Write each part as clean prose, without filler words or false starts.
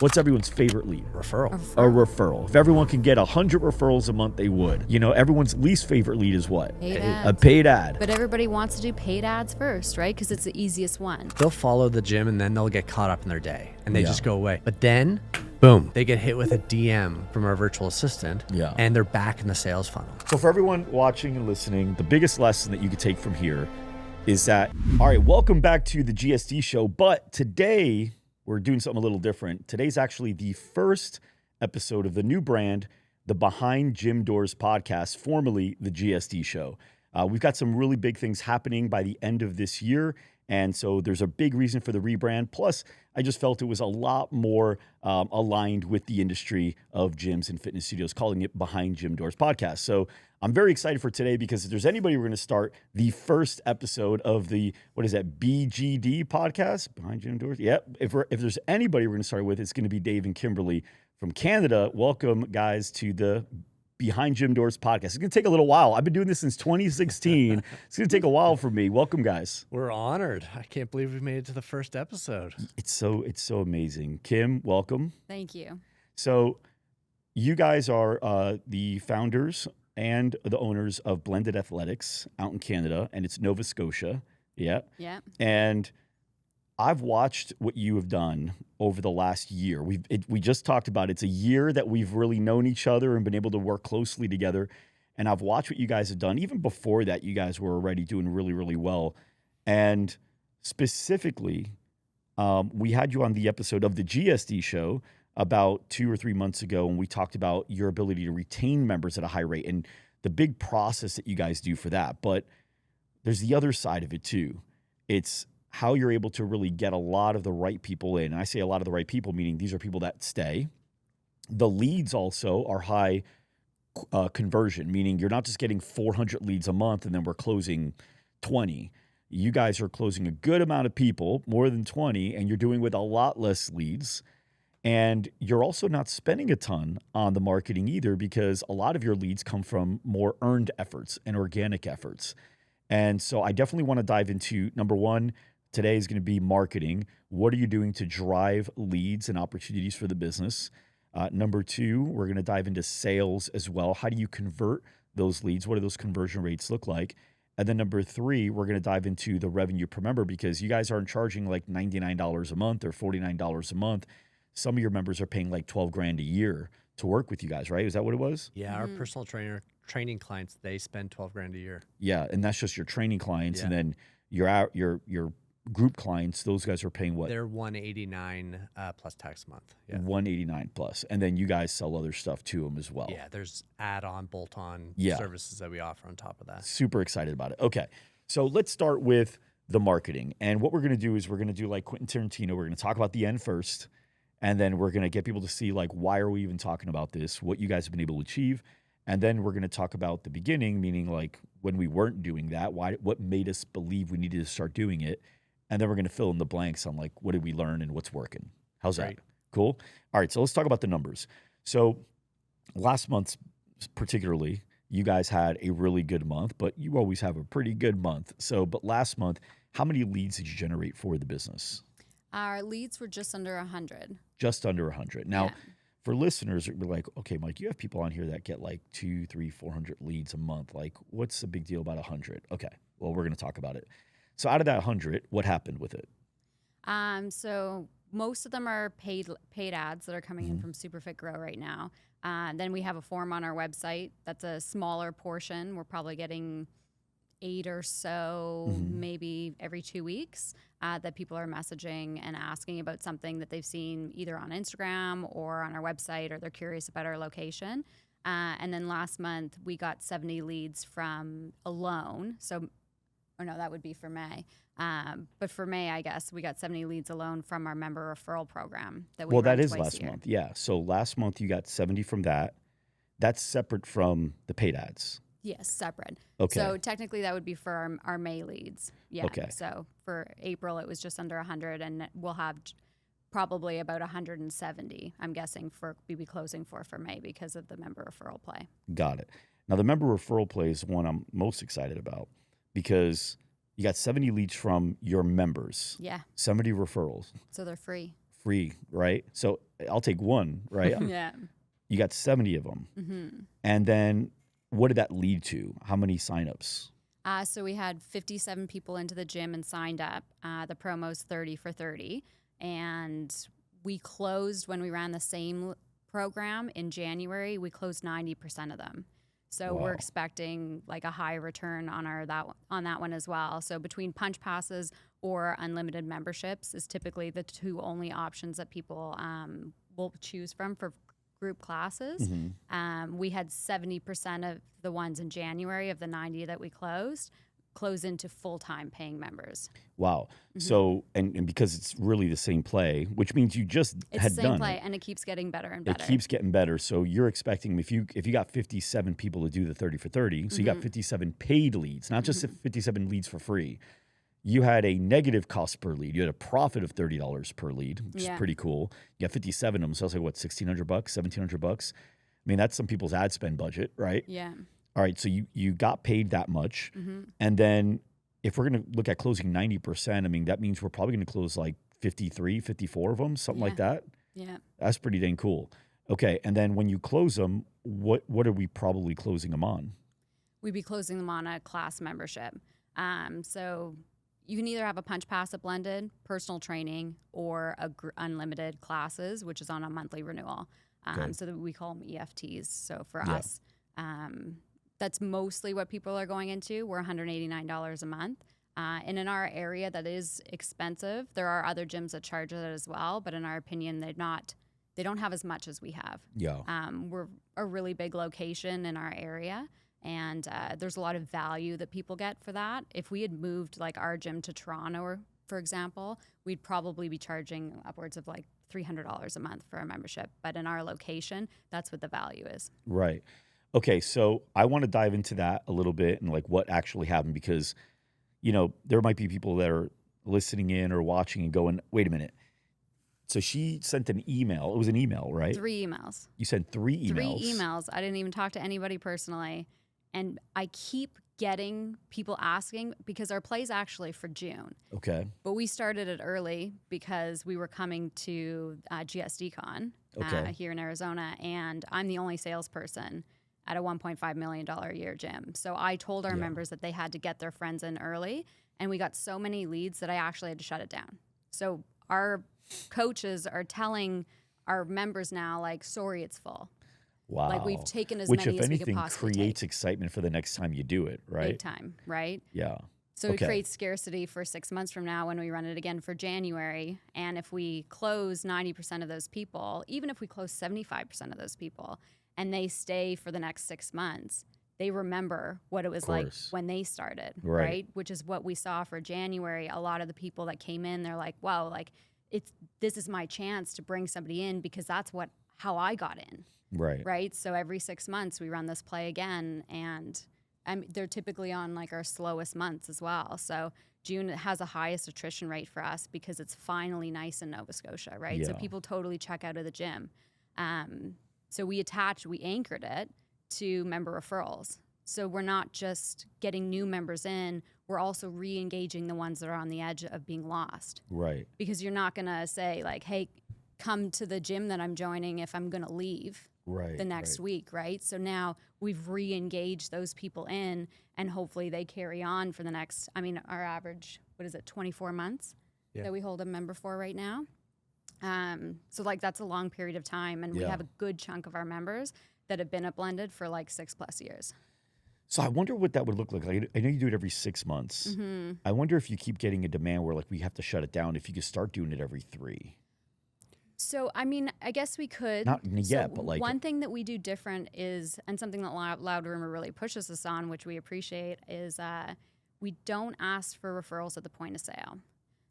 What's everyone's favorite lead? Referral. A referral. If everyone can get 100 referrals a month, they would. You know, everyone's least favorite lead is what? Paid ads. A paid ad. But everybody wants to do paid ads first, right? Because it's the easiest one. They'll follow the gym and then they'll get caught up in their day and they just go away. But then, boom, they get hit with a DM from our virtual assistant and they're back in the sales funnel. So for everyone watching and listening, the biggest lesson that you could take from here is that, all right, welcome back to the GSD show. But today, we're doing something a little different. Today's actually the first episode of the new brand, the Behind Gym Doors podcast, formerly the GSD show. We've got some really big things happening by the end of this year. And so there's a big reason for the rebrand. Plus, I just felt it was a lot more aligned with the industry of gyms and fitness studios, calling it Behind Gym Doors podcast. So I'm very excited for today because if there's anybody, we're going to start the first episode of the, what is that, BGD podcast, Behind Gym Doors? Yep. If there's anybody we're going to start with, it's going to be Dave and Kimberly from Canada. Welcome, guys, to the Behind Gym Doors podcast. It's going to take a little while. I've been doing this since 2016. It's going to take a while for me. Welcome, guys. We're honored. I can't believe we made it to the first episode. It's so amazing. Kim, welcome. Thank you. So you guys are the founders and the owners of Blended Athletics out in Canada, and it's Nova Scotia. Yeah. Yeah. And I've watched what you have done over the last year. We just talked about it's a year that we've really known each other and been able to work closely together. And I've watched what you guys have done. Even before that, you guys were already doing really, really well. And specifically, we had you on the episode of the GSD show about 2 or 3 months ago, and we talked about your ability to retain members at a high rate and the big process that you guys do for that. But there's the other side of it too. It's how you're able to really get a lot of the right people in. And I say a lot of the right people, meaning these are people that stay. The leads also are high conversion, meaning you're not just getting 400 leads a month and then we're closing 20. You guys are closing a good amount of people, more than 20, and you're doing with a lot less leads. And you're also not spending a ton on the marketing either because a lot of your leads come from more earned efforts and organic efforts. And so I definitely want to dive into, number one, today is going to be marketing. What are you doing to drive leads and opportunities for the business? Number two, we're going to dive into sales as well. How do you convert those leads? What do those conversion rates look like? And then number three, we're going to dive into the revenue per member because you guys aren't charging like $99 a month or $49 a month. Some of your members are paying like $12,000 a year to work with you guys, right? Is that what it was? Yeah, our personal training clients, they spend $12,000 a year. Yeah, and that's just your training clients, and then your group clients. Those guys are paying what? They're $189 plus tax a month. Yeah. $189 plus, and then you guys sell other stuff to them as well. Yeah, there's add-on, bolt-on services that we offer on top of that. Super excited about it. Okay, so let's start with the marketing, and what we're going to do is we're going to do like Quentin Tarantino. We're going to talk about the end first. And then we're going to get people to see, like, why are we even talking about this, what you guys have been able to achieve. And then we're going to talk about the beginning, meaning, like, when we weren't doing that, what made us believe we needed to start doing it. And then we're going to fill in the blanks on, like, what did we learn and what's working. How's that? Cool? All right, so let's talk about the numbers. So last month, particularly, you guys had a really good month, but you always have a pretty good month. So, but last month, how many leads did you generate for the business? Our leads were just under 100. Just under 100. Now, for listeners, we're like, okay, Mike, you have people on here that get like 200, 300, 400 leads a month. Like, what's the big deal about 100? Okay, well, we're going to talk about it. So out of that 100, what happened with it? So most of them are paid ads that are coming in from Superfit Grow right now. Then we have a form on our website. That's a smaller portion. We're probably getting 8 or so, maybe every 2 weeks, that people are messaging and asking about something that they've seen either on Instagram or on our website, or they're curious about our location. And then last month we got 70 leads from alone. That would be for May. But for May, I guess we got 70 leads alone from our member referral program. That is last month. Yeah. So last month you got 70 from that. That's separate from the paid ads. Yes, separate. Okay. So technically that would be for our May leads. Yeah. Okay. So for April, it was just under 100, and we'll have probably about 170, I'm guessing, for we'll be closing for May because of the member referral play. Got it. Now, the member referral play is one I'm most excited about because you got 70 leads from your members. Yeah. 70 referrals. So they're free. free, right? So I'll take one, right? Yeah. You got 70 of them. And then what did that lead to? How many signups? So we had 57 people into the gym and signed up. The promo's 30 for 30. And we closed when we ran the same program in January. We closed 90% of them. So we're expecting like a high return on that one as well. So between punch passes or unlimited memberships is typically the two only options that people will choose from for group classes. We had 70% of the ones in January of the 90 that we close into full-time paying members. Wow. So, and because it's really the same play, which means you just It's had the done same play, it. and it keeps getting better and better. It keeps getting better. So you're expecting if you got 57 people to do the 30 for 30, so you got 57 paid leads, not just 57 leads for free. You had a negative cost per lead. You had a profit of $30 per lead, which is pretty cool. You got 57 of them, so that's like what, $1,600, $1,700? I mean, that's some people's ad spend budget, right? Yeah. All right, so you got paid that much. And then if we're going to look at closing 90%, I mean, that means we're probably going to close like 53, 54 of them, something like that. Yeah. That's pretty dang cool. Okay, and then when you close them, what are we probably closing them on? We'd be closing them on a class membership. So you can either have a punch pass at blended, personal training, or unlimited classes, which is on a monthly renewal. So that we call them EFTs. So for us, that's mostly what people are going into. We're $189 a month. And in our area, that is expensive. There are other gyms that charge that as well, but in our opinion, they don't have as much as we have. Yeah. We're a really big location in our area, and there's a lot of value that people get for that. If we had moved like our gym to Toronto, for example, we'd probably be charging upwards of like $300 a month for a membership. But in our location, that's what the value is. Right. Okay, so I want to dive into that a little bit and like what actually happened because, you know, there might be people that are listening in or watching and going, wait a minute. So she sent an email. It was an email, right? 3 emails. You sent 3 emails. 3 emails. I didn't even talk to anybody personally. And I keep getting people asking because our play's actually for June. Okay. But we started it early because we were coming to GSDCon here in Arizona, and I'm the only salesperson at a $1.5 million a year gym. So I told our members that they had to get their friends in early, and we got so many leads that I actually had to shut it down. So our coaches are telling our members now, like, sorry, it's full. Wow. Like, we've taken as Which, many if as we anything, could possibly creates take. excitement for the next time you do it, right? Big time, right? Yeah. So it creates scarcity for 6 months from now when we run it again for January. And if we close 90% of those people, even if we close 75% of those people, and they stay for the next 6 months, they remember what it was like when they started, right? Which is what we saw for January. A lot of the people that came in, they're like, wow, like this is my chance to bring somebody in because that's how I got in. Right. So every 6 months we run this play again, and they're typically on like our slowest months as well. So June has the highest attrition rate for us because it's finally nice in Nova Scotia, right? Yeah. So people totally check out of the gym. So we anchored it to member referrals. So we're not just getting new members in, we're also re-engaging the ones that are on the edge of being lost. Right. Because you're not going to say like, hey, come to the gym that I'm joining if I'm going to leave the next week, right? So now we've re-engaged those people in, and hopefully they carry on for the next, our average, 24 months that we hold a member for right now. So like that's a long period of time, and we have a good chunk of our members that have been at Blended for like 6+ years. So I wonder what that would look like. I know you do it every 6 months. I wonder if you keep getting a demand where like we have to shut it down, if you could start doing it every 3. So, I guess we could. Not yet, but like one thing that we do different is, and something that Loud Rumor really pushes us on, which we appreciate, is we don't ask for referrals at the point of sale.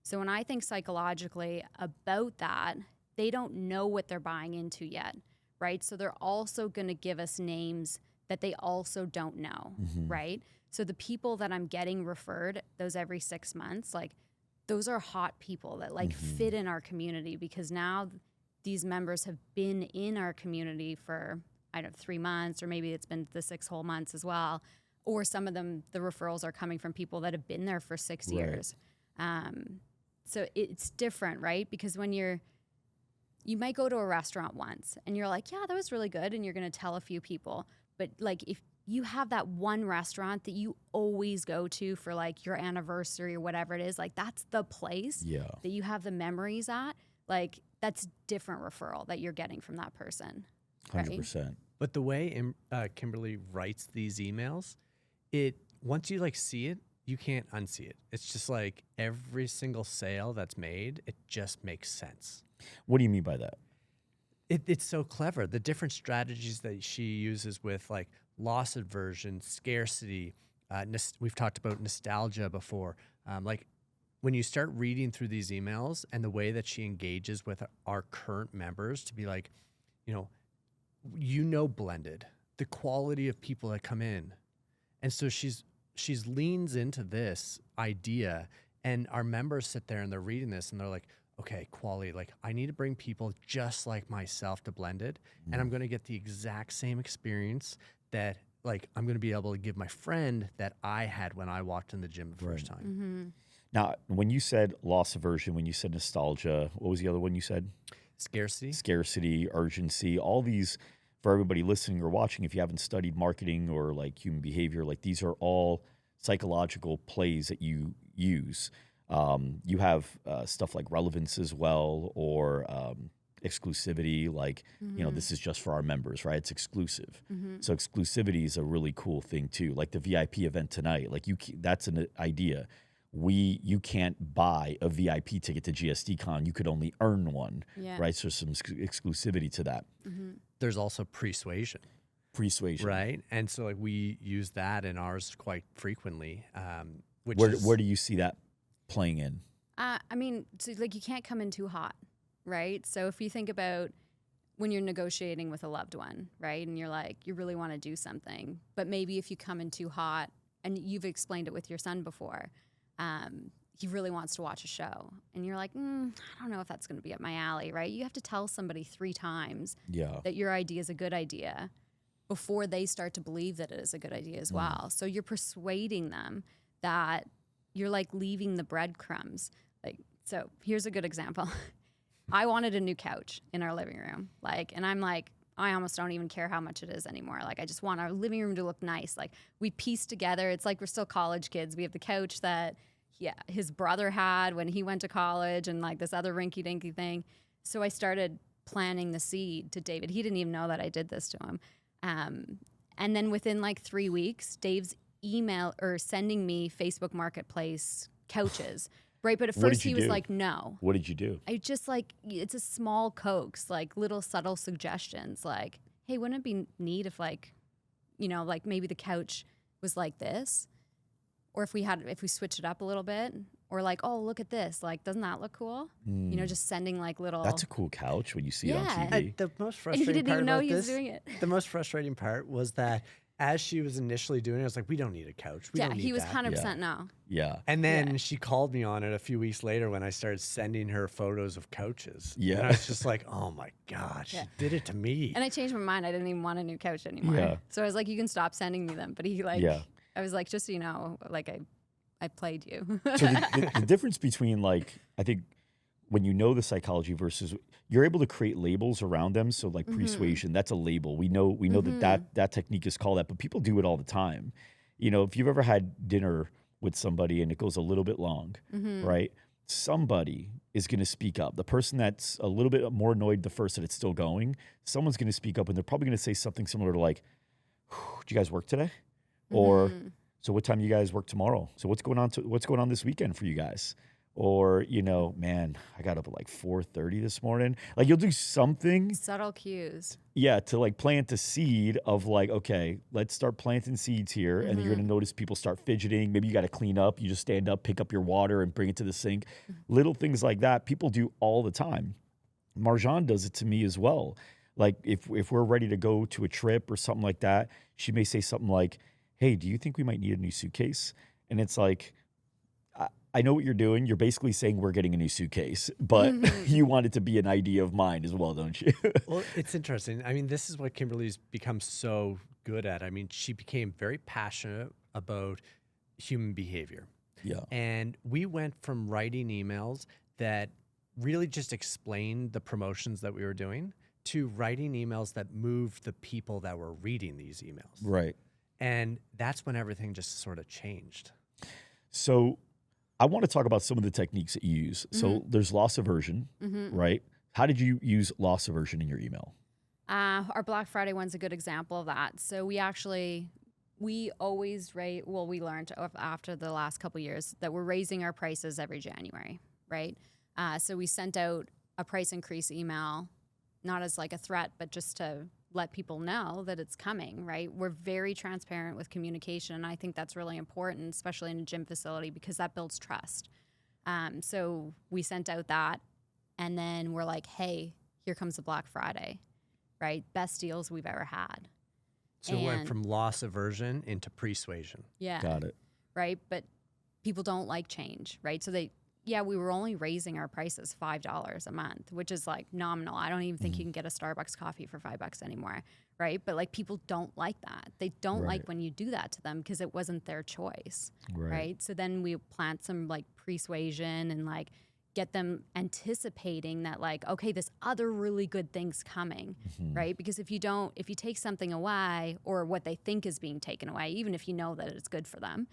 So when I think psychologically about that, they don't know what they're buying into yet, right? So they're also going to give us names that they also don't know, right? So the people that I'm getting referred, those every 6 months, like those are hot people that like fit in our community, because now these members have been in our community for, 3 months, or maybe it's been the 6 whole months as well. Or some of them, the referrals are coming from people that have been there for 6 years. So it's different, right? Because when you're you might go to a restaurant once and you're like, yeah, that was really good. And you're going to tell a few people. But like if you have that one restaurant that you always go to for like your anniversary or whatever it is, like that's the place that you have the memories at. Like that's different referral that you're getting from that person. 100%. But the way Kimberly writes these emails, once you like see it, you can't unsee it. It's just like every single sale that's made, it just makes sense. What do you mean by that? It's so clever. The different strategies that she uses with like loss aversion, scarcity. We've talked about nostalgia before. Like when you start reading through these emails and the way that she engages with our current members to be like, blended, the quality of people that come in. And so she's leans into this idea, and our members sit there and they're reading this and they're like, okay, quality, like I need to bring people just like myself to Blended, and I'm going to get the exact same experience that like I'm going to be able to give my friend that I had when I walked in the gym the first time. Mm-hmm. Now, when you said loss aversion, when you said nostalgia, what was the other one you said? Scarcity, urgency, all these, for everybody listening or watching, if you haven't studied marketing or like human behavior, like these are all psychological plays that you use. You have stuff like relevance as well, or exclusivity, like, this is just for our members, right? It's exclusive. So exclusivity is a really cool thing too. Like the VIP event tonight, like that's an idea. You can't buy a VIP ticket to GSDCon. You could only earn one, right? So some exclusivity to that. There's also persuasion. Right? And so like we use that in ours quite frequently. Where do you see that playing in? I mean, so like you can't come in too hot, right? So if you think about when you're negotiating with a loved one, right? And you're like, you really want to do something, but maybe if you come in too hot, and you've explained it with your son before, he really wants to watch a show. And you're like, I don't know if that's going to be up my alley, right? You have to tell somebody 3 times that your idea is a good idea before they start to believe that it is a good idea as well. So you're persuading them that you're like leaving the breadcrumbs. Like, so here's a good example. I wanted a new couch in our living room. And I'm like, I almost don't even care how much it is anymore. Like, I just want our living room to look nice. Like, we pieced together. It's like we're still college kids. We have the couch that his brother had when he went to college, and like this other rinky-dinky thing. So I started planting the seed to David. He didn't even know that I did this to him. And then within like 3 weeks, Dave's email or sending me Facebook Marketplace couches. Right, but at first he was like, no. What did you do? I just like, it's a small coax, like little subtle suggestions, like, hey, wouldn't it be neat if like, like maybe the couch was like this, or if we switched it up a little bit, or like, oh, look at this, like, doesn't that look cool? Just sending like little. That's a cool couch when you see it on TV. The most frustrating and he didn't part even know about he was this, doing it. The most frustrating part was that as she was initially doing it, I was like, we don't need a couch. We don't need he was that. 100% no. Yeah. And then she called me on it a few weeks later when I started sending her photos of couches. Yeah. And I was just like, oh my God, she did it to me. And I changed my mind. I didn't even want a new couch anymore. Yeah. So I was like, you can stop sending me them. But he like, I was like, just so you know, like I played you. So the difference between like, I think when you know the psychology versus you're able to create labels around them. So like persuasion, that's a label. We know that technique is called that, but people do it all the time. If you've ever had dinner with somebody and it goes a little bit long, right? Somebody is going to speak up. The person that's a little bit more annoyed the first that it's still going, someone's going to speak up, and they're probably going to say something similar to like, do you guys work today? Or, so what time do you guys work tomorrow? So what's going on this weekend for you guys? Or, man, I got up at like 4:30 this morning. Like you'll do something. Subtle cues. Yeah, to like plant a seed of like, okay, let's start planting seeds here. And then you're going to notice people start fidgeting. Maybe you got to clean up. You just stand up, pick up your water and bring it to the sink. Little things like that people do all the time. Marjan does it to me as well. Like if we're ready to go to a trip or something like that, she may say something like, hey, do you think we might need a new suitcase? And it's like, I know what you're doing. You're basically saying we're getting a new suitcase, but you want it to be an idea of mine as well, don't you? Well, it's interesting. I mean, this is what Kimberly's become so good at. I mean, she became very passionate about human behavior. Yeah. And we went from writing emails that really just explained the promotions that we were doing to writing emails that moved the people that were reading these emails. Right. And that's when everything just sort of changed. So I want to talk about some of the techniques that you use. So there's loss aversion, right? How did you use loss aversion in your email? Our Black Friday one's a good example of that. So we always rate, well, we learned after the last couple of years that we're raising our prices every January, right? So we sent out a price increase email, not as like a threat, but just to let people know that it's coming, right? We're very transparent with communication. And I think that's really important, especially in a gym facility, because that builds trust. So we sent out that, and then we're like, hey, here comes the Black Friday, right? Best deals we've ever had. So it went from loss aversion into persuasion. Yeah. Got it. Right? But people don't like change, right? So we were only raising our prices $5 a month, which is like nominal. I don't even think you can get a Starbucks coffee for $5 anymore, right? But like people don't like that. They don't like when you do that to them because it wasn't their choice, right? So then we plant some like persuasion and like get them anticipating that like, okay, this other really good thing's coming, right? Because if you take something away or what they think is being taken away, even if you know that it's good for them,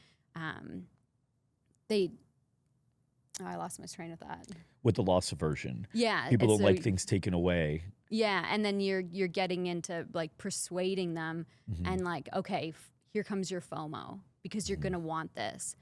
I lost my train of thought. With the loss aversion. Yeah. People don't like things taken away. Yeah. And then you're getting into like persuading them and like, okay, here comes your FOMO because you're going to want this.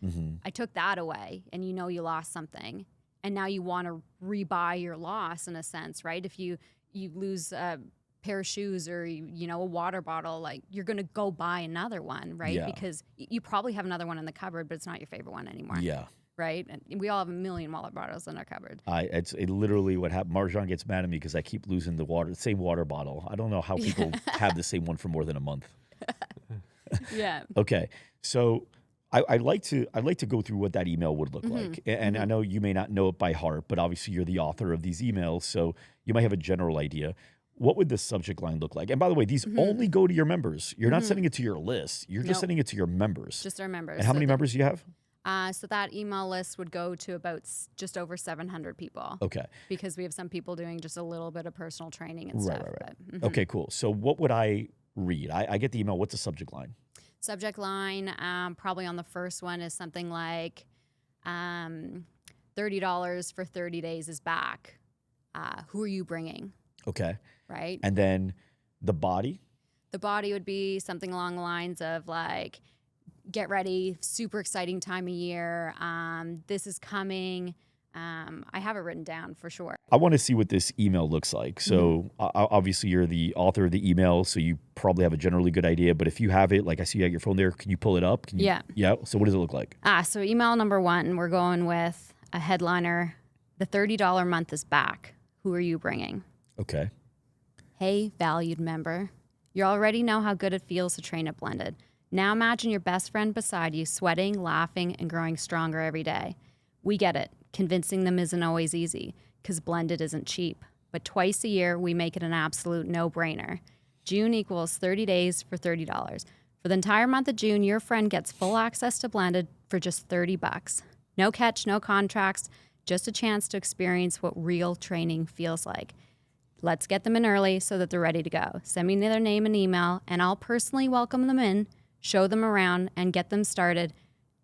I took that away and you know you lost something. And now you want to rebuy your loss in a sense, right? If you lose a pair of shoes or, a water bottle, like you're going to go buy another one, right? Yeah. Because you probably have another one in the cupboard, but it's not your favorite one anymore. Yeah. Right? And we all have a million water bottles in our cupboard. It's literally what happened. Marjan gets mad at me because I keep losing the same water bottle. I don't know how people have the same one for more than a month. Yeah. Okay. So I'd like to go through what that email would look like. And I know you may not know it by heart, but obviously you're the author of these emails, so you might have a general idea. What would the subject line look like? And by the way, these only go to your members. You're not sending it to your list. You're just sending it to your members. Just our members. And how many members do you have? So that email list would go to about just over 700 people. Okay. Because we have some people doing just a little bit of personal training and stuff. Right. But, Okay, cool. So what would I read? I get the email. What's the subject line? Subject line, probably on the first one is something like $30 for 30 days is back. Who are you bringing? Okay. Right? And then the body? The body would be something along the lines of like, get ready, super exciting time of year. This is coming. I have it written down for sure. I want to see what this email looks like. So obviously you're the author of the email, so you probably have a generally good idea. But if you have it, like I see you got your phone there, can you pull it up? Yeah. Yeah. So what does it look like? So email number 1, we're going with a headliner. The $30 month is back. Who are you bringing? Okay. Hey, valued member. You already know how good it feels to train at Blended. Now imagine your best friend beside you, sweating, laughing, and growing stronger every day. We get it. Convincing them isn't always easy because Blended isn't cheap. But twice a year, we make it an absolute no-brainer. June equals 30 days for $30. For the entire month of June, your friend gets full access to Blended for just $30. No catch, no contracts, just a chance to experience what real training feels like. Let's get them in early so that they're ready to go. Send me their name and email, and I'll personally welcome them in, show them around, and get them started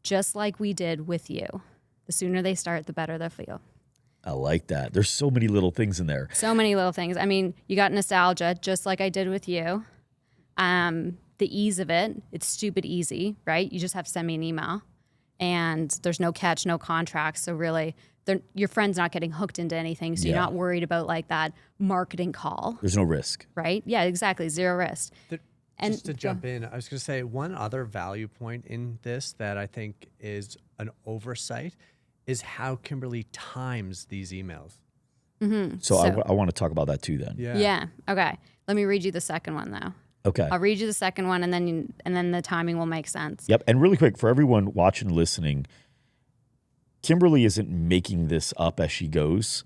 just like we did with you. The sooner they start, the better they'll feel. I like that. There's so many little things in there. So many little things. I mean, you got nostalgia, just like I did with you. The ease of it, it's stupid easy, right? You just have to send me an email. And there's no catch, no contracts. So really, your friend's not getting hooked into anything. So you're not worried about like that marketing call. There's no risk. Right? Yeah, exactly. Zero risk. Just to jump in, I was going to say one other value point in this that I think is an oversight is how Kimberly times these emails. So I want to talk about that too then. Yeah. Okay. Let me read you the second one though. Okay. I'll read you the second one, and then the timing will make sense. Yep. And really quick, for everyone watching and listening, Kimberly isn't making this up as she goes.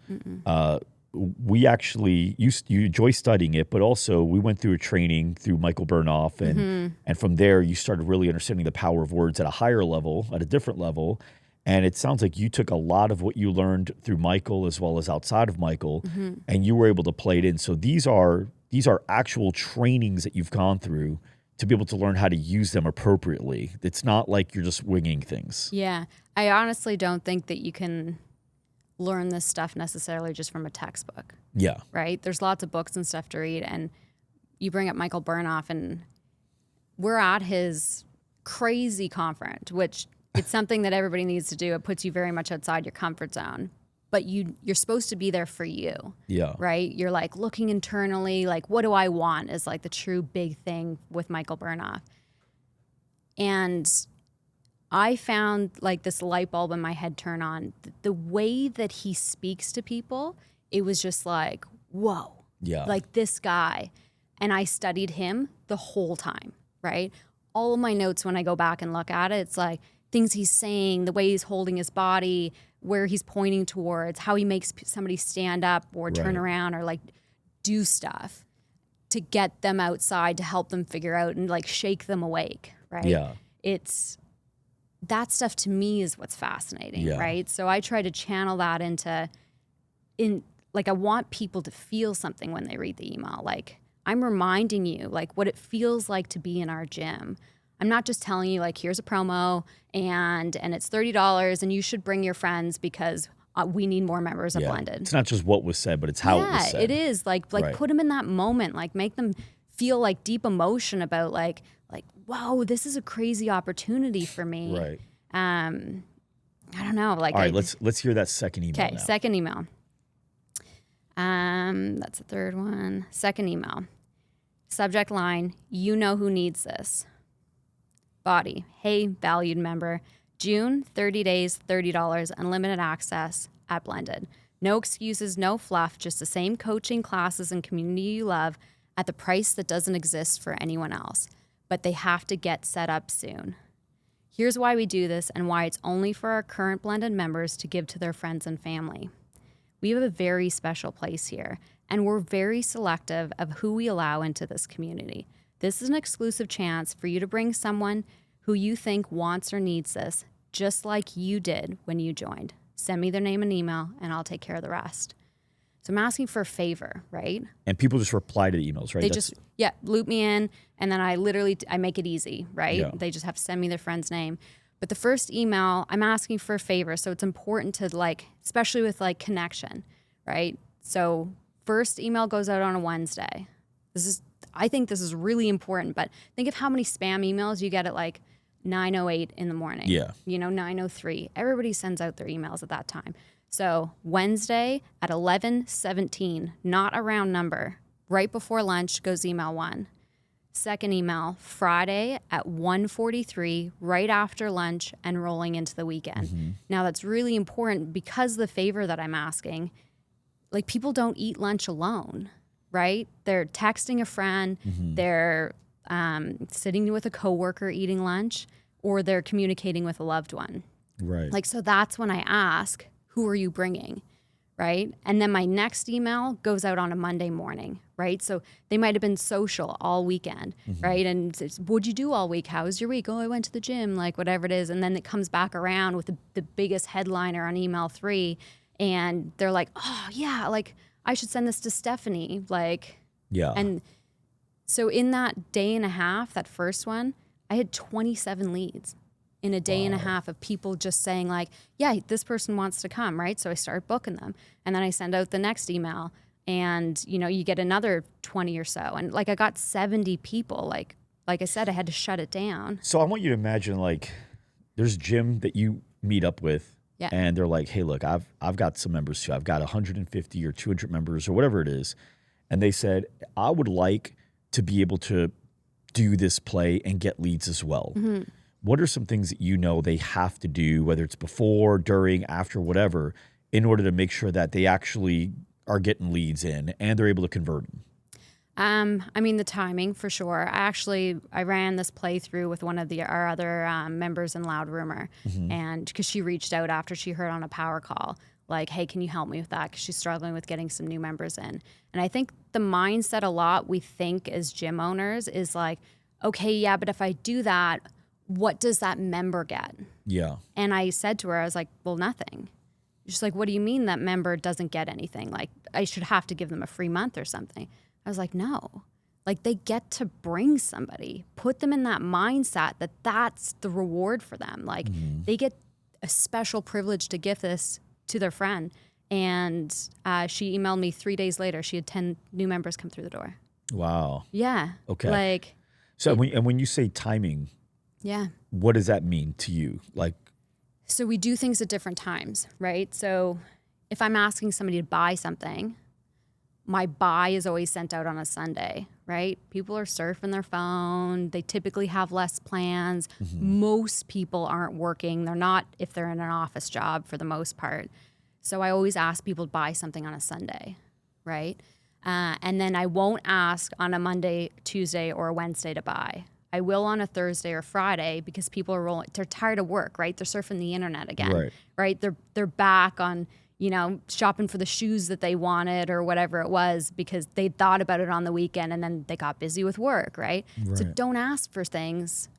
We actually, you enjoy studying it, but also we went through a training through Michael Burnoff, and from there you started really understanding the power of words at a higher level, at a different level. And it sounds like you took a lot of what you learned through Michael as well as outside of Michael, and you were able to play it in. So these are actual trainings that you've gone through to be able to learn how to use them appropriately. It's not like you're just winging things. Yeah. I honestly don't think that you can learn this stuff necessarily just from a textbook, Yeah. right? There's lots of books and stuff to read. And you bring up Michael Burnoff, and we're at his crazy conference, which it's something that everybody needs to do. It puts you very much outside your comfort zone. But you're supposed to be there for you, Yeah. right? You're like looking internally, like, what do I want is like the true big thing with Michael Burnoff. And I found like this light bulb in my head turn on. The way that he speaks to people, it was just like, whoa, Yeah. like this guy. And I studied him the whole time, right? All of my notes, when I go back and look at it, it's like things he's saying, the way he's holding his body, where he's pointing towards, how he makes somebody stand up or turn Right. around or like do stuff to get them outside, to help them figure out and like shake them awake, right? Yeah. It's that stuff to me is what's fascinating, Yeah. right? So I try to channel that into like I want people to feel something when they read the email. Like I'm reminding you like what it feels like to be in our gym. I'm not just telling you like here's a promo and it's $30 and you should bring your friends because we need more members of Yeah. Blended. It's not just what was said, but it's how it was said. It is like Right. put them in that moment, like make them feel like deep emotion about like whoa, this is a crazy opportunity for me. Right. I don't know. Like All right, let's hear that second email okay, now. second email. That's the third one. Second email. Subject line, you know who needs this. Body, hey, valued member. June, 30 days, $30, unlimited access at Blended. No excuses, no fluff, just the same coaching, classes, and community you love at the price that doesn't exist for anyone else. But they have to get set up soon. Here's why we do this and why it's only for our current Blended members to give to their friends and family. We have a very special place here, and we're very selective of who we allow into this community. This is an exclusive chance for you to bring someone who you think wants or needs this, just like you did when you joined. Send me their name and email, and I'll take care of the rest. So I'm asking for a favor, right? And people just reply to the emails, right? They loop me in, and then I make it easy, right? Yeah. They just have to send me their friend's name. But the first email, I'm asking for a favor, so it's important to like, especially with like connection, right? So first email goes out on a Wednesday. I think this is really important, but think of how many spam emails you get at like 9:08 in the morning. Yeah. 9:03. Everybody sends out their emails at that time. So Wednesday at 11:17, not a round number, right before lunch goes email one. Second email, Friday at 1:43, right after lunch and rolling into the weekend. Now that's really important because the favor that I'm asking, like people don't eat lunch alone, right? They're texting a friend, they're sitting with a coworker eating lunch, or they're communicating with a loved one. Right. Like, so that's when I ask, who are you bringing? Right. And then my next email goes out on a Monday morning. Right. So they might have been social all weekend. Right. And it's, what'd you do all week? How was your week? Oh, I went to the gym, like whatever it is. And then it comes back around with the biggest headliner on email 3. And they're like, oh, yeah, like I should send this to Stephanie. Like, Yeah. and so in that day and a half, that first one, I had 27 leads in a day and a half of people just saying like, yeah, this person wants to come, right? So I start booking them. And then I send out the next email and, you get another 20 or so. And like I got 70 people. Like I said, I had to shut it down. So I want you to imagine like there's a gym that you meet up with Yeah. and they're like, hey, look, I've got some members too. I've got 150 or 200 members or whatever it is. And they said, I would like to be able to do this play and get leads as well. What are some things that they have to do, whether it's before, during, after, whatever, in order to make sure that they actually are getting leads in and they're able to convert them? I mean, the timing for sure. I ran this playthrough with one of our other members in Loud Rumor, and because she reached out after she heard on a power call, like, hey, can you help me with that? Because she's struggling with getting some new members in. And I think the mindset a lot we think as gym owners is like, okay, yeah, but if I do that, what does that member get? Yeah. And I said to her, I was like, well, nothing. She's like, what do you mean that member doesn't get anything? Like, I should have to give them a free month or something. I was like, no. Like, they get to bring somebody, put them in that mindset that that's the reward for them. Like, they get a special privilege to give this to their friend. And she emailed me 3 days later. She had 10 new members come through the door. Wow. Yeah. Okay. Like, So when you say timing, yeah. what does that mean to you? Like, So we do things at different times, right? So if I'm asking somebody to buy something, my buy is always sent out on a Sunday, right? People are surfing their phone. They typically have less plans. Most people aren't working. They're not, if they're in an office job for the most part. So I always ask people to buy something on a Sunday, right? And then I won't ask on a Monday, Tuesday, or a Wednesday to buy. I will on a Thursday or Friday because people are they're tired of work, right? They're surfing the internet again, right? They're back on, shopping for the shoes that they wanted or whatever it was because they thought about it on the weekend and then they got busy with work, right? So don't ask for things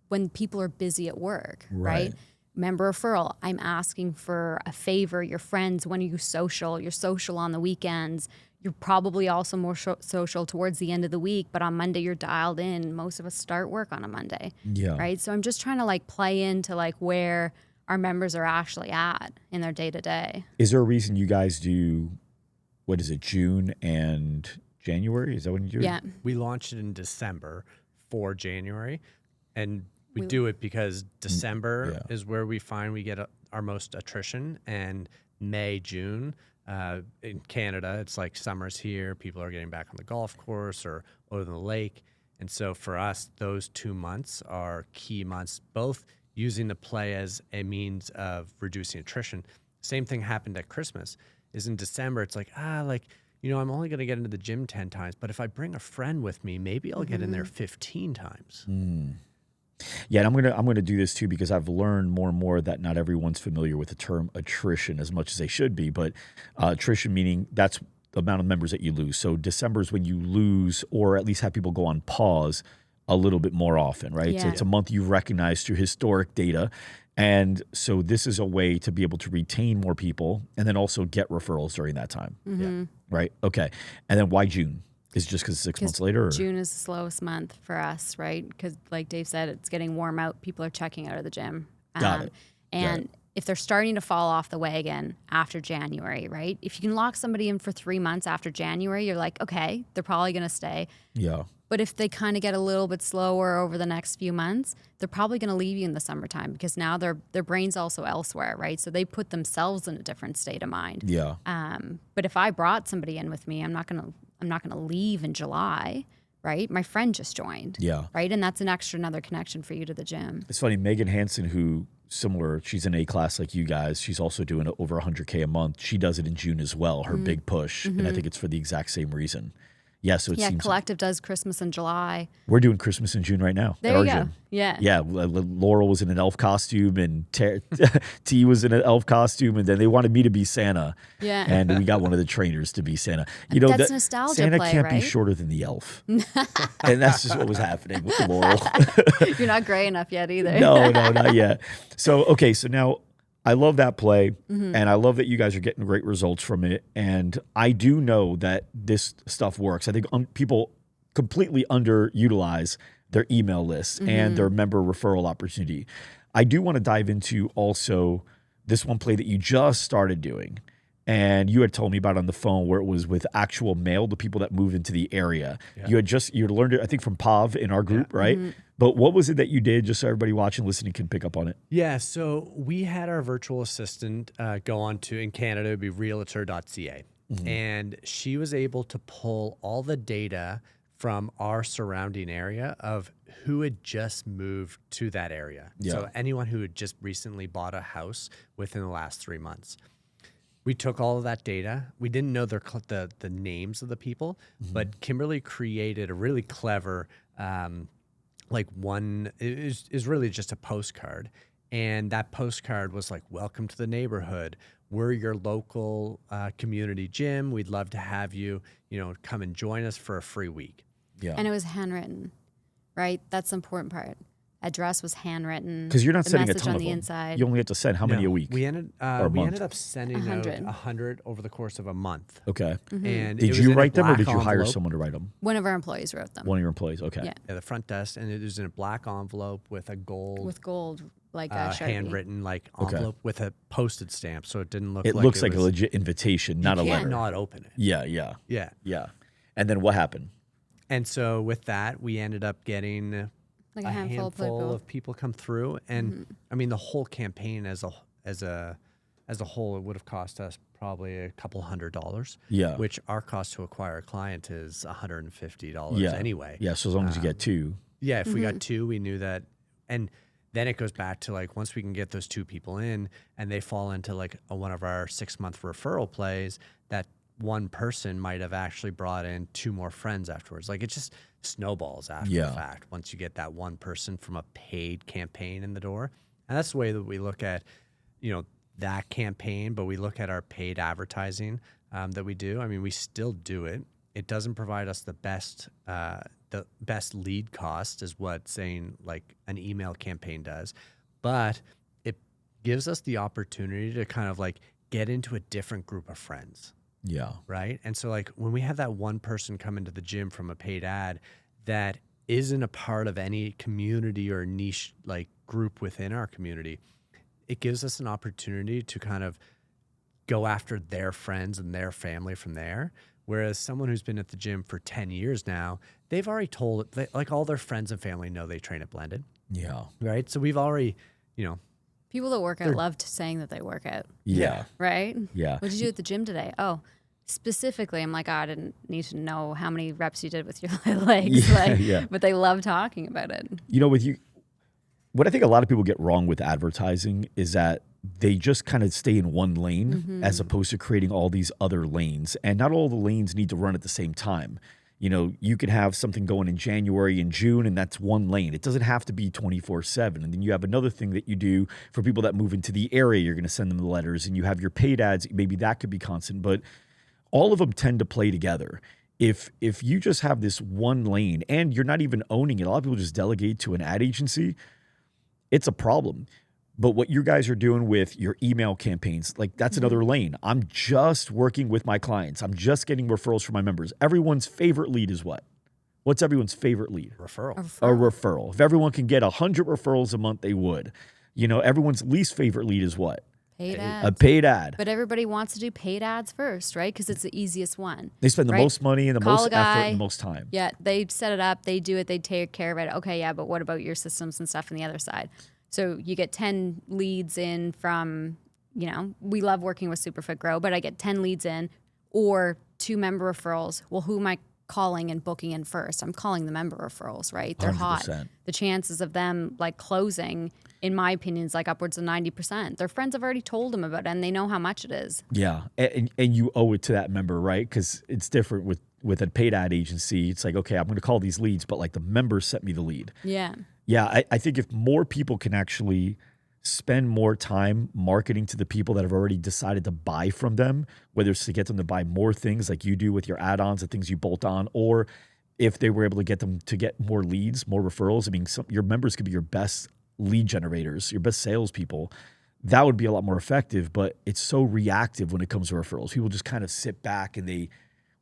when people are busy at work, right? Member referral, I'm asking for a favor. Your friends, when are you social? You're social on the weekends. You're probably also more social towards the end of the week, but on Monday you're dialed in. Most of us start work on a Monday, right? So I'm just trying to play into where our members are actually at in their day to day. is there a reason you guys do, what is it, June and January? Is that when you do it? Yeah. We launched it in December for January, and we do it because December is where we find we get our most attrition, and May, June. In Canada, it's like summer's here. People are getting back on the golf course or over the lake. And so for us, those 2 months are key months, both using the play as a means of reducing attrition. Same thing happened at Christmas. Is in December, it's I'm only going to get into the gym 10 times, but if I bring a friend with me, maybe I'll get in there 15 times. Yeah, and I'm gonna do this too because I've learned more and more that not everyone's familiar with the term attrition as much as they should be. But attrition meaning that's the amount of members that you lose. So December is when you lose, or at least have people go on pause a little bit more often, right? So Yeah. it's a month you've recognized through historic data. And so this is a way to be able to retain more people and then also get referrals during that time. Right? Okay. And then why June? Is it just because 6 months later? Or? June is the slowest month for us, right? Because like Dave said, it's getting warm out. People are checking out of the gym. Got it. And if they're starting to fall off the wagon after January, right? If you can lock somebody in for 3 months after January, you're like, okay, they're probably going to stay. Yeah. But if they kind of get a little bit slower over the next few months, they're probably going to leave you in the summertime because now their brain's also elsewhere, right? So they put themselves in a different state of mind. Yeah. But if I brought somebody in with me, I'm not gonna leave in July, right? My friend just joined, Yeah. right? And that's another connection for you to the gym. It's funny, Megan Hansen, who similar, she's in A class like you guys. She's also doing over 100K a month. She does it in June as well, her big push. And I think it's for the exact same reason. Yeah, so it seems Collective does Christmas in July. we're doing Christmas in June right now. There at our you go. gym. Yeah. Yeah, Laurel was in an elf costume and T was in an elf costume, and then they wanted me to be Santa. Yeah. And we got one of the trainers to be Santa. That's nostalgia Santa play, can't be right? shorter than the elf. And that's just what was happening with Laurel. You're not gray enough yet either. No, not yet. So, okay, so now I love that play, and I love that you guys are getting great results from it. And I do know that this stuff works. I think people completely underutilize their email lists and their member referral opportunity. I do want to dive into also this one play that you just started doing. And you had told me about on the phone where it was with actual mail, the people that moved into the area. Yeah. You had learned it, I think, from Pav in our group, right? But what was it that you did, just so everybody watching, listening can pick up on it? Yeah, so we had our virtual assistant go on to, in Canada, it would be realtor.ca. And she was able to pull all the data from our surrounding area of who had just moved to that area. Yeah. So anyone who had just recently bought a house within the last 3 months. We took all of that data. We didn't know the names of the people, but Kimberly created a really clever, is really just a postcard. And that postcard was like, welcome to the neighborhood. We're your local community gym. We'd love to have you, come and join us for a free week. Yeah. And it was handwritten, right? That's the important part. address was handwritten. Because you're not the sending a message ton on of the them. inside. You only have to send how many No, a week? We ended Or a we month? ended up sending out 100. 100 over the course of a month. Okay. And it Did was you in a write them or black did you hire envelope. someone to write them? One of our employees wrote them One of your employees. Okay. Yeah. Yeah, the front desk, and it was in a black envelope with a gold with gold, like Sharpie. handwritten like Okay. envelope with a postage stamp, so it didn't look. It like looks it like a was, legit invitation, not a you letter. can't not open it. Yeah, yeah, Yeah, yeah. And then what happened? and so with that, we ended up getting Like a a handful of people. of people come through, and I mean the whole campaign as a whole, it would have cost us probably a couple $100. Yeah. Which our cost to acquire a client is $150 Yeah. anyway. Yeah, so as long as you get two. Yeah, if we got two, we knew that. And then it goes back to like once we can get those two people in and they fall into like one of our 6-month referral plays, that one person might have actually brought in 2 more friends afterwards. Like it just snowballs after Yeah. the fact once you get that one person from a paid campaign in the door. And that's the way that we look at, that campaign, but we look at our paid advertising that we do. I mean, we still do it. It doesn't provide us the best lead cost is what saying like an email campaign does, but it gives us the opportunity to kind of like get into a different group of friends. Yeah. Right. And so like when we have that one person come into the gym from a paid ad that isn't a part of any community or niche like group within our community, it gives us an opportunity to kind of go after their friends and their family from there. Whereas someone who's been at the gym for 10 years now, they've already told like all their friends and family know they train at Blended. Yeah. Right. So we've already, People that work out loved saying that they work out, Yeah. right? Yeah. What did you do at the gym today? Oh, specifically, I'm like, oh, I didn't need to know how many reps you did with your legs. Yeah, like, yeah. But they love talking about it. With you, what I think a lot of people get wrong with advertising is that they just kind of stay in one lane as opposed to creating all these other lanes. And not all the lanes need to run at the same time. You can have something going in January and June, and that's one lane. It doesn't have to be 24/7. And then you have another thing that you do for people that move into the area. You're going to send them the letters, and you have your paid ads. Maybe that could be constant, but all of them tend to play together. If you just have this one lane and you're not even owning it, a lot of people just delegate to an ad agency, it's a problem. But what you guys are doing with your email campaigns, like that's another lane. I'm just working with my clients. I'm just getting referrals from my members. Everyone's favorite lead is what? What's everyone's favorite lead? referral. A referral. If everyone can get 100 referrals a month, they would. Everyone's least favorite lead is what? Paid A ads. paid ad. But everybody wants to do paid ads first, right? Because it's the easiest one. They spend the right? most money and the Call most a guy. effort and the most time. Yeah, they set it up, they do it, they take care of it. Okay, yeah, but what about your systems and stuff on the other side? So you get 10 leads in from, we love working with Superfit Grow, but I get 10 leads in or 2 member referrals. Well, who am I calling and booking in first? I'm calling the member referrals, right? They're hot. 100%. The chances of them like closing, in my opinion, is like upwards of 90%. Their friends have already told them about it and they know how much it is. Yeah, and you owe it to that member, right? Because it's different with a paid ad agency. It's like, okay, I'm going to call these leads, but like the members sent me the lead. Yeah. Yeah, I think if more people can actually spend more time marketing to the people that have already decided to buy from them, whether it's to get them to buy more things like you do with your add-ons, the things you bolt on, or if they were able to get them to get more leads, more referrals. I mean, your members could be your best lead generators, your best salespeople. That would be a lot more effective, but it's so reactive when it comes to referrals. People just kind of sit back and they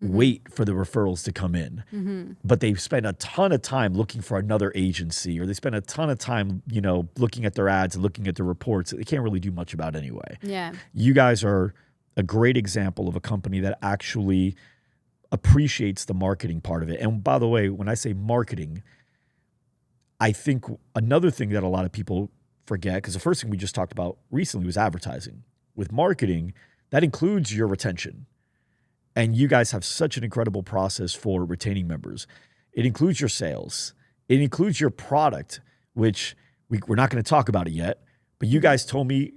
wait for the referrals to come in. But they spend a ton of time looking for another agency, or they spend a ton of time, looking at their ads and looking at their reports that they can't really do much about anyway. Yeah. You guys are a great example of a company that actually appreciates the marketing part of it. And by the way, when I say marketing, I think another thing that a lot of people forget, because the first thing we just talked about recently was advertising. With marketing, that includes your retention. And you guys have such an incredible process for retaining members. It includes your sales. It includes your product, which we're not going to talk about it yet. But you guys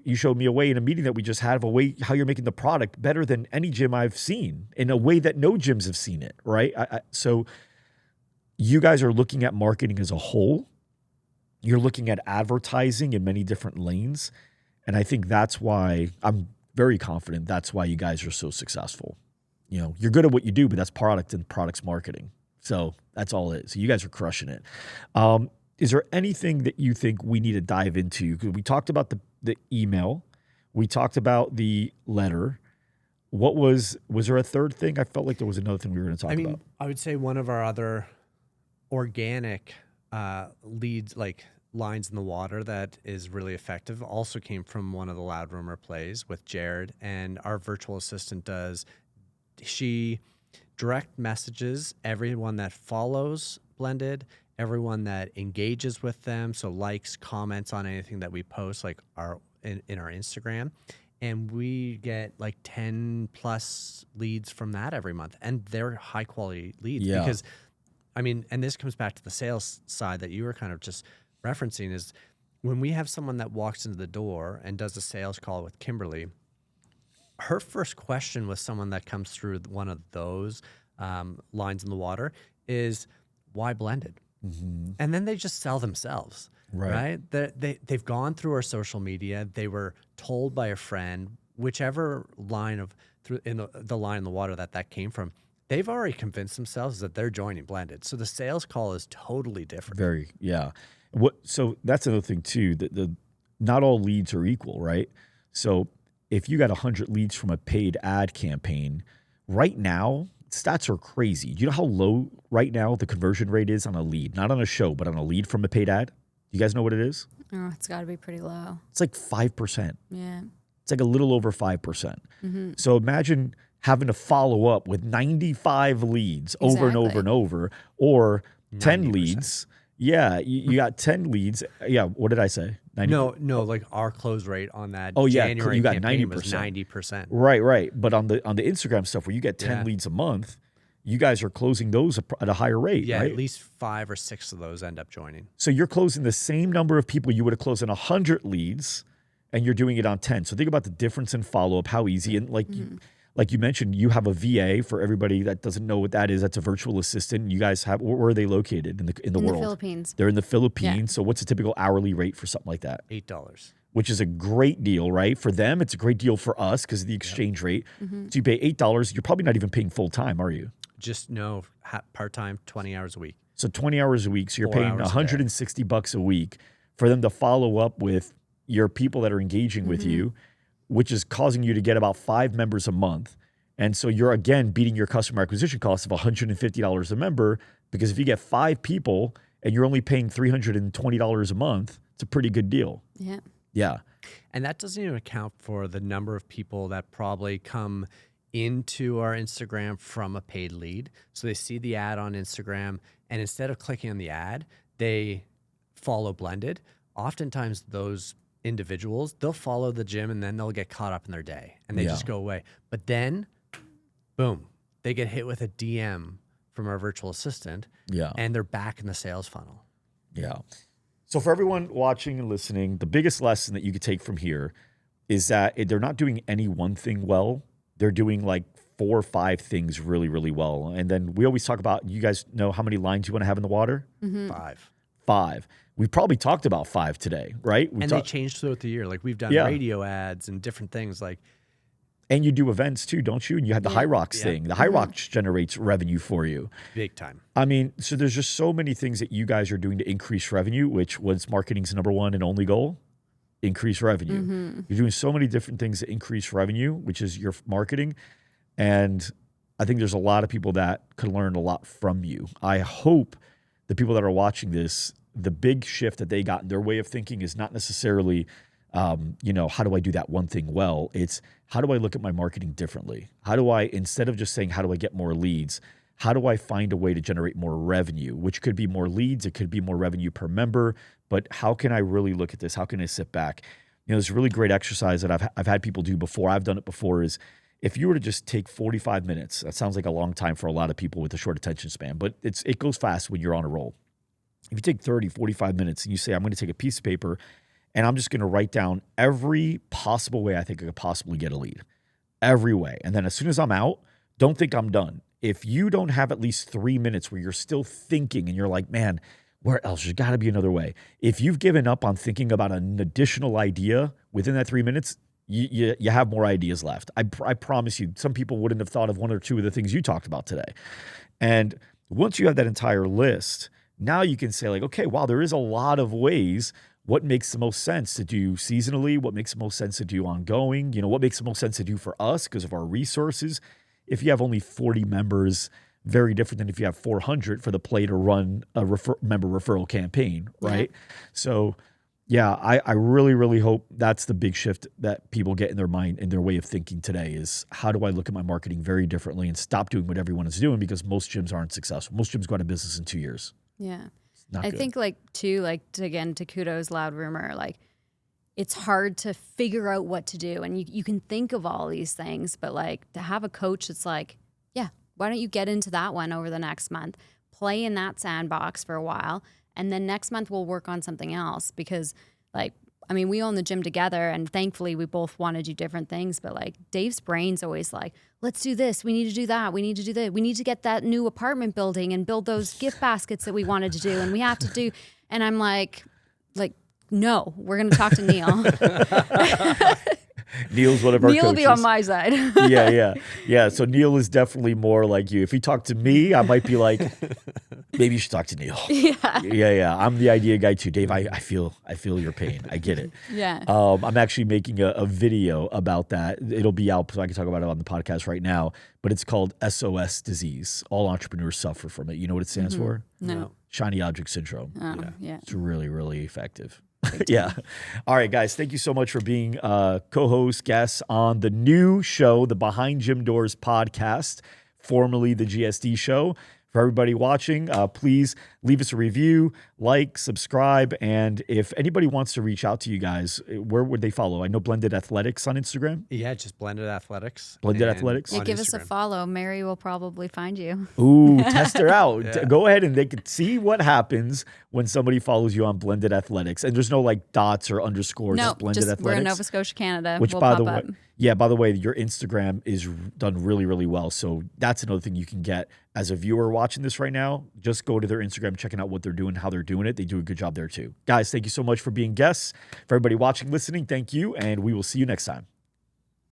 you showed me a way in a meeting that we just had of a way how you're making the product better than any gym I've seen, in a way that no gyms have seen it, right? So you guys are looking at marketing as a whole. You're looking at advertising in many different lanes. And I think that's why I'm very confident that's why you guys are so successful. You're good at what you do, but that's product and product's marketing. So that's all it is. So you guys are crushing it. is there anything that you think we need to dive into? Because we talked about the email, we talked about the letter. Was there a third thing? I felt like there was another thing we were going to talk I mean, about. I would say one of our other organic leads, like lines in the water, that is really effective also came from one of the Loud Rumor plays with Jared. And our virtual assistant she direct messages everyone that follows Blended, everyone that engages with them. So likes, comments on anything that we post, like in our Instagram. And we get like 10 plus leads from that every month. And they're high quality leads because, I mean, and this comes back to the sales side that you were kind of just referencing, is when we have someone that walks into the door and does a sales call with Kimberly, her first question with someone that comes through one of those lines in the water is, why Blended? And then they just sell themselves, right? They've gone through our social media. They were told by a friend, whichever line of the line in the water that came from. They've already convinced themselves that they're joining Blended. So the sales call is totally different. So that's another thing too. The not all leads are equal, right? So if you got 100 leads from a paid ad campaign, right now stats are crazy. Do you know how low right now the conversion rate is on a lead? Not on a show, but on a lead from a paid ad? You guys know what it is? Oh, it's got to be pretty low. It's like 5%. Yeah. It's like a little over 5%. So imagine having to follow up with 95 leads over and over and over, or 10 90%. leads. Yeah, you got 10 leads. Yeah, what did I say? 90? No, like our close rate on that January you got campaign 90%. Was 90%. Right. But on the Instagram stuff where you get 10 leads a month, you guys are closing those at a higher rate, yeah, right? At least 5 or 6 of those end up joining. So you're closing the same number of people you would have closed in 100 leads, and you're doing it on 10. So think about the difference in follow-up, how easy. And like you mentioned, you have a VA. For everybody that doesn't know what that is, that's a virtual assistant. You guys have, where are they located in the world? In the Philippines. They're in the Philippines. So what's a typical hourly rate for something like that? $8. Which is a great deal, right? For them, it's a great deal for us because of the exchange rate. So you pay $8. You're probably not even paying full time, are you? Just part-time, 20 hours a week. So 20 hours a week. So you're 4 paying hours a day. $160 a week for them to follow up with your people that are engaging with you, which is causing you to get about 5 members a month. And so you're, again, beating your customer acquisition cost of $150 a member, because if you get 5 people and you're only paying $320 a month, it's a pretty good deal. Yeah. Yeah. And that doesn't even account for the number of people that probably come into our Instagram from a paid lead. So they see the ad on Instagram, and instead of clicking on the ad, they follow Blended. Oftentimes those individuals, they'll follow the gym and then they'll get caught up in their day and they just go away. But then, boom, they get hit with a DM from our virtual assistant, and they're back in the sales funnel. Yeah. So for everyone watching and listening, the biggest lesson that you could take from here is that they're not doing any one thing well. They're doing like 4 or 5 things really, really well. And then we always talk about, you guys know how many lines you want to have in the water? 5. We probably talked about 5 today, right? They change throughout the year. Like we've done radio ads and different things like. And you do events too, don't you? And you have the High Rocks thing. The High Rocks generates revenue for you. Big time. I mean, so there's just so many things that you guys are doing to increase revenue, which was marketing's number one and only goal, increase revenue. You're doing so many different things to increase revenue, which is your marketing. And I think there's a lot of people that could learn a lot from you. I hope the people that are watching this, the big shift that they got in their way of thinking is not necessarily, how do I do that one thing well? It's how do I look at my marketing differently? How do I, instead of just saying, how do I get more leads? How do I find a way to generate more revenue, which could be more leads, it could be more revenue per member, but how can I really look at this? How can I sit back? There's a really great exercise that I've had people do before. I've done it before, is if you were to just take 45 minutes, that sounds like a long time for a lot of people with a short attention span, but it goes fast when you're on a roll. If you take 30, 45 minutes and you say, I'm going to take a piece of paper and I'm just going to write down every possible way I think I could possibly get a lead, every way. And then as soon as I'm out, don't think I'm done. If you don't have at least 3 minutes where you're still thinking and you're like, man, where else? There's got to be another way. If you've given up on thinking about an additional idea within that 3 minutes, you have more ideas left. I promise you, some people wouldn't have thought of 1 or 2 of the things you talked about today. And once you have that entire list, Now you can say like, okay, wow, there is a lot of ways. What makes the most sense to do seasonally? What makes the most sense to do ongoing? What makes the most sense to do for us because of our resources? If you have only 40 members, very different than if you have 400 for the play to run a member referral campaign, right? So yeah, I really, really hope that's the big shift that people get in their mind, in their way of thinking today is, how do I look at my marketing very differently and stop doing what everyone is doing, because most gyms aren't successful. Most gyms go out of business in 2 years. Yeah. Not I good. think to kudos loud rumor, like it's hard to figure out what to do. And you can think of all these things, but like to have a coach that's like, yeah, why don't you get into that one over the next month, play in that sandbox for a while, and then next month we'll work on something else. Because we own the gym together, and thankfully we both want to do different things. But like Dave's brain's always like, let's do this. We need to do that. We need to do that. We need to get that new apartment building and build those gift baskets that we wanted to do. And we have to do. And I'm like, no, we're going to talk to Neil. Neil's one of our Neil will coaches. be on my side. Yeah. So Neil is definitely more like you. If he talked to me, I might be like, maybe you should talk to Neil. Yeah. I'm the idea guy too. Dave, I feel your pain. I get it. Yeah. I'm actually making a video about that. It'll be out, so I can talk about it on the podcast right now. But it's called SOS disease. All entrepreneurs suffer from it. You know what it stands for? No. Shiny object syndrome. Yeah. It's really, really effective. Yeah. All right, guys. Thank you so much for being co-host, guests on the new show, the Behind Gym Doors podcast, formerly the GSD show. For everybody watching, please leave us a review, like, subscribe, and if anybody wants to reach out to you guys, where would they follow? I know Blended Athletics on Instagram. Yeah, just Blended Athletics. Blended Athletics. Yeah, on give us a Instagram. follow. Mary will probably find you. Ooh, test her out. Yeah. Go ahead and they can see what happens when somebody follows you on Blended Athletics. And there's no like dots or underscores. No, just Blended just Athletics. we're in Nova Scotia, Canada. Which, we'll by pop the way, up. by the way, your Instagram is done really, really well. So that's another thing you can get as a viewer watching this right now. Just go to their Instagram, checking out what they're doing, how they're doing it. They do a good job there too. Guys, thank you so much for being guests. For everybody watching, listening, thank you. And we will see you next time.